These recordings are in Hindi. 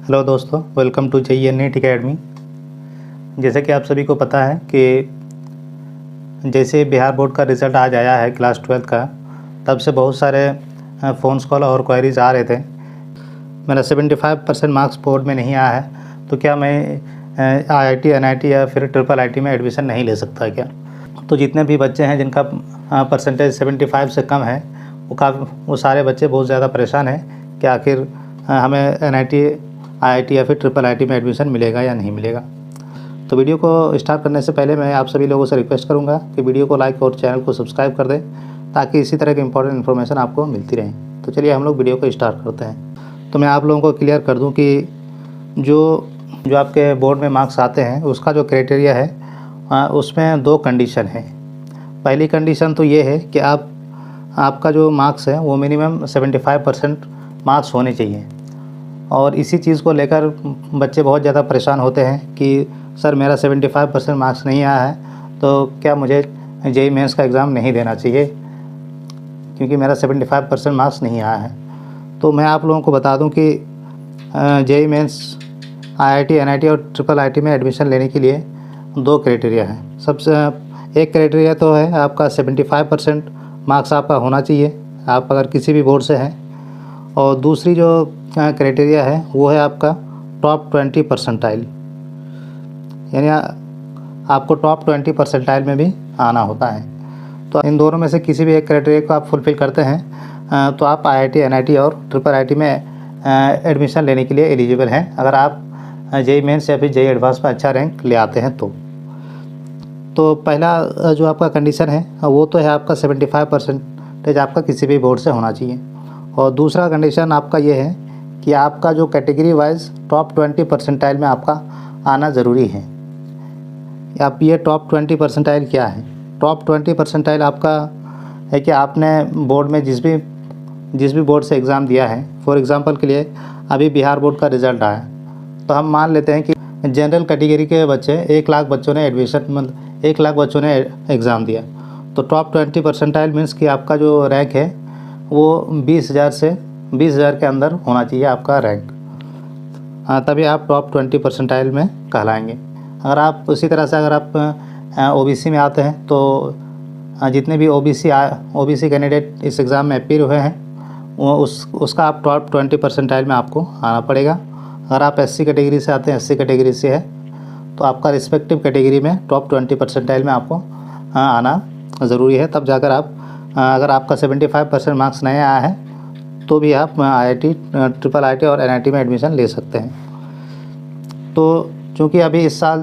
हेलो दोस्तों, welcome to JEE NEET academy. जैसे कि आप सभी को पता है कि जैसे बिहार बोर्ड का रिज़ल्ट आज आया है क्लास 12 का, तब से बहुत सारे फ़ोन कॉल और क्वेरीज आ रहे थे। मेरा 75% मार्क्स बोर्ड में नहीं आया है, तो क्या मैं IIT NIT या फिर IIIT में एडमिशन नहीं ले सकता क्या? तो जितने भी बच्चे हैं जिनका परसेंटेज 75 से कम है, वो सारे बच्चे बहुत ज़्यादा परेशान हैं कि आखिर हमें NIT IIT या फिर IIIT में एडमिशन मिलेगा या नहीं मिलेगा। तो वीडियो को स्टार्ट करने से पहले मैं आप सभी लोगों से रिक्वेस्ट करूंगा कि वीडियो को लाइक और चैनल को सब्सक्राइब कर दें, ताकि इसी तरह की इंपॉर्टेंट इन्फॉर्मेशन आपको मिलती रहे। तो चलिए हम लोग वीडियो को स्टार्ट करते हैं। तो मैं आप लोगों को क्लियर कर दूं कि जो आपके बोर्ड में मार्क्स आते हैं उसका जो क्राइटेरिया है उसमें 2 कंडीशन है। पहली कंडीशन तो ये है कि आपका जो मार्क्स है वो मिनिमम 75% मार्क्स होने चाहिए। और इसी चीज़ को लेकर बच्चे बहुत ज़्यादा परेशान होते हैं कि सर मेरा 75% मार्क्स नहीं आया है, तो क्या मुझे JEE मेंस का एग्ज़ाम नहीं देना चाहिए क्योंकि मेरा 75% मार्क्स नहीं आया है। तो मैं आप लोगों को बता दूं कि JEE मेंस IIT NIT और IIIT में एडमिशन लेने के लिए 2 क्राइटेरिया है। सबसे एक क्राइटेरिया तो है आपका 75% मार्क्स आपका होना चाहिए, आप अगर किसी भी बोर्ड से हैं। और दूसरी जो क्राइटेरिया है वो है आपका टॉप 20 परसेंटाइल, यानी आपको टॉप 20 परसेंटाइल में भी आना होता है। तो इन दोनों में से किसी भी एक क्राइटेरिया को आप फुलफ़िल करते हैं तो आप IIT NIT और IIIT में एडमिशन लेने के लिए एलिजिबल हैं, अगर आप JEE मेंस या फिर JEE एडवांस में अच्छा रैंक ले आते हैं तो पहला जो आपका कंडीशन है वो तो है आपका 75% आपका किसी भी बोर्ड से होना चाहिए। और दूसरा कंडीशन आपका ये है कि आपका जो कैटेगरी वाइज टॉप 20 परसेंटाइल में आपका आना ज़रूरी है। आप ये टॉप 20 परसेंटाइल क्या है? टॉप 20 परसेंटाइल आपका है कि आपने बोर्ड में जिस भी बोर्ड से एग्ज़ाम दिया है। फॉर एग्ज़ाम्पल के लिए अभी बिहार बोर्ड का रिज़ल्ट आया, तो हम मान लेते हैं कि जनरल कैटेगरी के बच्चे 1 लाख बच्चों ने 1 लाख बच्चों ने एग्ज़ाम दिया, तो टॉप 20 परसेंटाइल मीन्स कि आपका जो रैंक है वो 20,000 के अंदर होना चाहिए आपका रैंक। तभी आप टॉप 20 परसेंटाइल में कहलाएंगे। अगर आप उसी तरह से अगर आप OBC में आते हैं तो जितने भी OBC कैंडिडेट इस एग्ज़ाम में अपीयर हुए हैं वो उसका आप टॉप 20 परसेंटाइल में आपको आना पड़ेगा। अगर आप SC कैटेगरी से आते हैं, SC कैटेगरी से है, तो आपका रिस्पेक्टिव कैटेगरी में टॉप 20 परसेंटाइल में आपको आना ज़रूरी है। तब जाकर आप अगर आपका 75% मार्क्स नहीं आया है तो भी आप IIT IIIT और NIT में एडमिशन ले सकते हैं। तो चूँकि अभी इस साल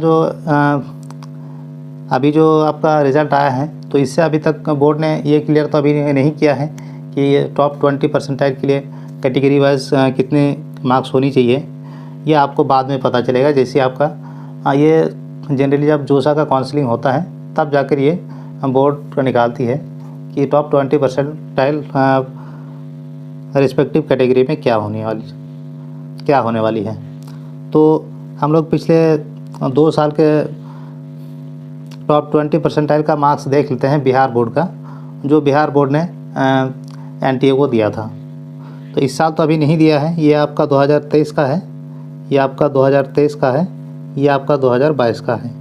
अभी जो आपका रिज़ल्ट आया है, तो इससे अभी तक बोर्ड ने ये क्लियर तो अभी नहीं किया है कि ये टॉप 20 परसेंटाइल के लिए कैटेगरी वाइज कितने मार्क्स होनी चाहिए। ये आपको बाद में पता चलेगा। जैसे आपका ये जनरली जब जोसा का काउंसलिंग होता है तब जाकर ये बोर्ड निकालती है कि टॉप 20 परसेंटाइल रिस्पेक्टिव कैटेगरी में क्या होने वाली है। तो हम लोग पिछले 2 साल के टॉप 20 परसेंटाइल का मार्क्स देख लेते हैं बिहार बोर्ड का, जो बिहार बोर्ड ने NTA को दिया था। तो इस साल तो अभी नहीं दिया है, ये आपका 2023 का है, ये आपका 2023 का है, ये आपका 2022 का है।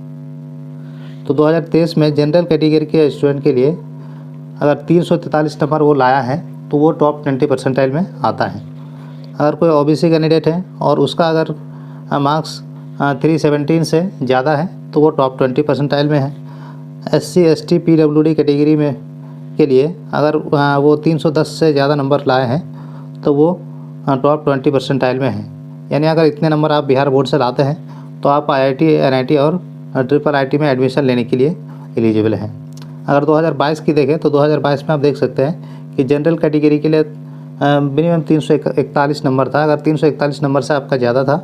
तो 2023 में जनरल कैटेगरी के स्टूडेंट के लिए अगर 343 नंबर वो लाया है तो वो टॉप 20 परसेंटाइल में आता है। अगर कोई OBC कैंडिडेट है और उसका अगर मार्क्स 317 से ज़्यादा है तो वो टॉप 20 परसेंटाइल में है। SC ST PWD कैटेगरी में के लिए अगर वो 310 से ज़्यादा नंबर लाए हैं तो वो टॉप 20 परसेंटाइल में है। यानी अगर इतने नंबर आप बिहार बोर्ड से लाते हैं तो आप IIT NIT और IIIT में एडमिशन लेने के लिए एलिजिबल हैं। अगर 2022 की देखें तो 2022 में आप देख सकते हैं कि जनरल कैटेगरी के लिए मिनिमम 341 नंबर था। अगर 341 नंबर से आपका ज़्यादा था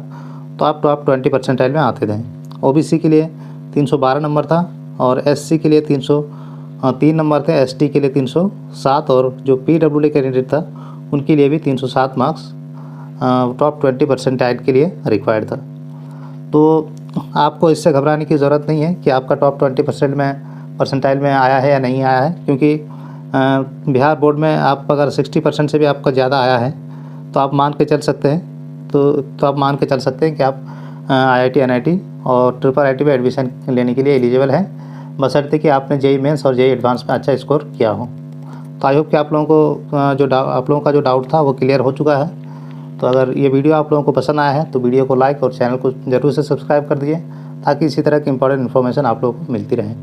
तो आप टॉप 20 परसेंटाइल में आते थे। OBC के लिए 312 नंबर था और SC के लिए 303 नंबर थे, ST के लिए 307 और जो PWD कैंडिडेट था उनके लिए भी 307 मार्क्स टॉप 20 परसेंटाइल के लिए रिक्वायर्ड था। तो आपको इससे घबराने की ज़रूरत नहीं है कि आपका टॉप 20 परसेंटाइल में आया है या नहीं आया है, क्योंकि बिहार बोर्ड में आप अगर 60% से भी आपका ज़्यादा आया है तो आप मान के चल सकते हैं तो आप मान के चल सकते हैं कि आप IIT NIT और IIIT में एडमिशन लेने के लिए एलिजिबल हैं, बशर्ते कि आपने JEE मेंस और JEE एडवांस में अच्छा स्कोर किया हो। तो आई होप कि आप लोगों को आप लोगों का जो डाउट था वो क्लियर हो चुका है। तो अगर ये वीडियो आप लोगों को पसंद आया है तो वीडियो को लाइक और चैनल को ज़रूर से सब्सक्राइब कर दीजिए, ताकि इसी तरह की इंपॉर्टेंट इन्फॉर्मेशन आप लोगों को मिलती रहे।